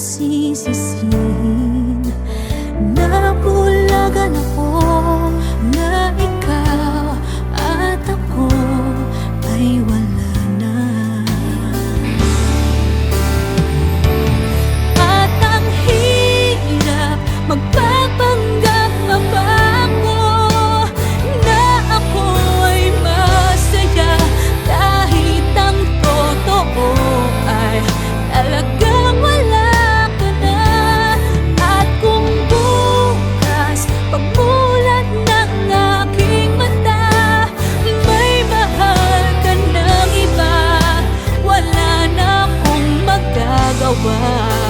sisisihin. Nabulagan ako na ikaw at ako ay wala na. At ang hirap magpapanggap pa ako na ako ay masaya, kahit ang totoo ay talagang wala ka na. At kung bukas pagmulat ng aking mata may mahal ka ng iba, wala na akong magagawa.